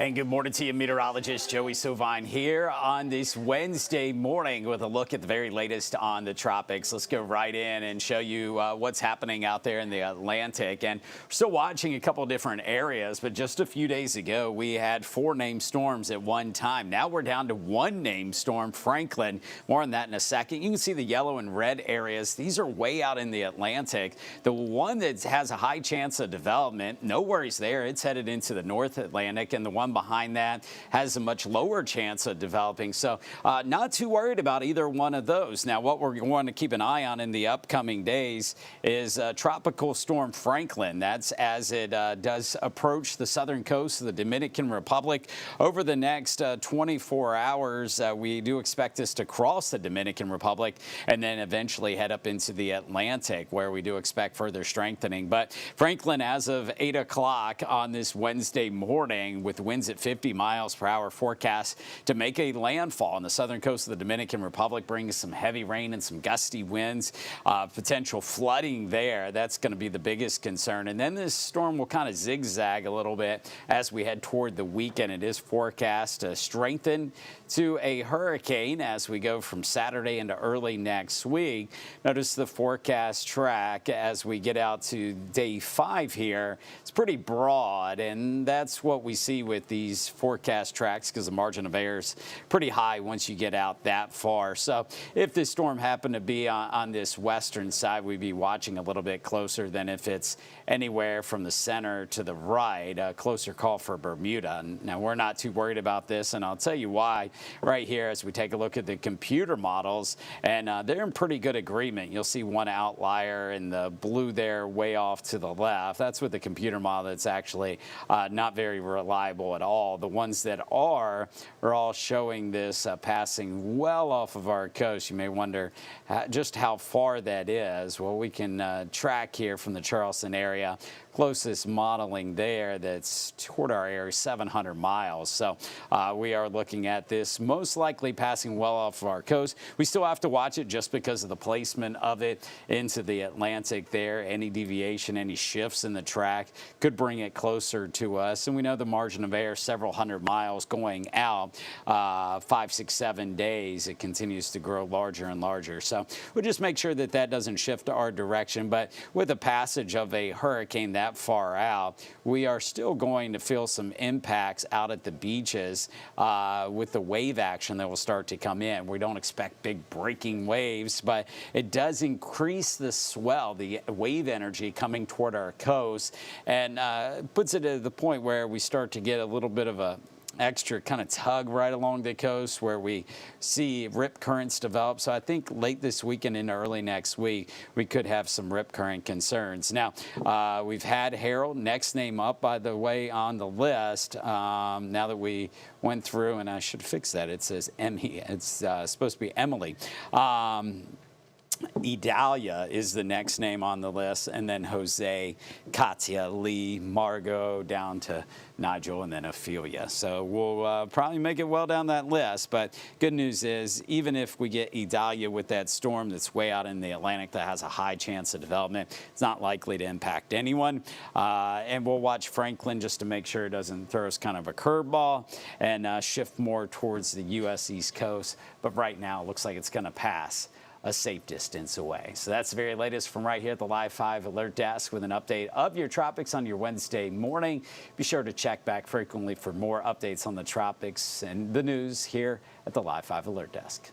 And good morning to you, meteorologist Joey Sovine here on this Wednesday morning with a look at the very latest on the tropics. Let's go right in and show you what's happening out there in the Atlantic. And we're still watching a couple different areas, but just a few days ago, we had 4 named storms at one time. Now we're down to 1 named storm, Franklin. More on that in a second. You can see the yellow and red areas. These are way out in the Atlantic. The one that has a high chance of development, no worries there. It's headed into the North Atlantic, and the one behind that has a much lower chance of developing. So not too worried about either one of those. Now, what we're going to keep an eye on in the upcoming days is Tropical Storm Franklin. That's as it does approach the southern coast of the Dominican Republic. Over the next 24 hours, we do expect this to cross the Dominican Republic and then eventually head up into the Atlantic, where we do expect further strengthening. But Franklin, as of 8 o'clock on this Wednesday morning, with winds at 50 miles per hour, forecast to make a landfall on the southern coast of the Dominican Republic, bringing some heavy rain and some gusty winds, potential flooding there. That's going to be the biggest concern. And then this storm will kind of zigzag a little bit as we head toward the weekend. It is forecast to strengthen to a hurricane as we go from Saturday into early next week. Notice the forecast track as we get out to day 5 here. It's pretty broad, and that's what we see with these forecast tracks because the margin of error is pretty high once you get out that far. So if this storm happened to be on this western side, we'd be watching a little bit closer than if it's anywhere from the center to the right. A closer call for Bermuda. Now, we're not too worried about this, and I'll tell you why right here as we take a look at the computer models, and they're in pretty good agreement. You'll see one outlier in the blue there way off to the left. That's with the computer model that's actually not very reliable at all. The ones that are all showing this passing well off of our coast. You may wonder just how far that is. Well, we can track here from the Charleston area. Closest modeling there that's toward our area, 700 miles. So we are looking at this most likely passing well off of our coast. We still have to watch it just because of the placement of it into the Atlantic there. Any deviation, any shifts in the track could bring it closer to us. And we know the margin of error, several hundred miles going out, 5, 6, 7 days. It continues to grow larger and larger. So we'll just make sure that that doesn't shift our direction. But with the passage of a hurricane that far out, we are still going to feel some impacts out at the beaches with the wave action that will start to come in. We don't expect big breaking waves, but it does increase the swell, the wave energy coming toward our coast, and puts it to the point where we start to get a little bit of a extra kind of tug right along the coast where we see rip currents develop. So I think late this weekend into early next week, we could have some rip current concerns. Now, we've had Harold, next name up, by the way, on the list. Now that we went through, and I should fix that. It says Emmy. It's supposed to be Emily. Idalia is the next name on the list, and then Jose, Katia, Lee, Margot, down to Nigel, and then Ophelia. So we'll probably make it well down that list. But good news is, even if we get Idalia with that storm that's way out in the Atlantic that has a high chance of development, it's not likely to impact anyone. And we'll watch Franklin just to make sure it doesn't throw us kind of a curveball and shift more towards the U.S. East Coast. But right now, it looks like it's going to pass a safe distance away. So that's the very latest from right here at the Live 5 Alert Desk with an update of your tropics on your Wednesday morning. Be sure to check back frequently for more updates on the tropics and the news here at the Live 5 Alert Desk.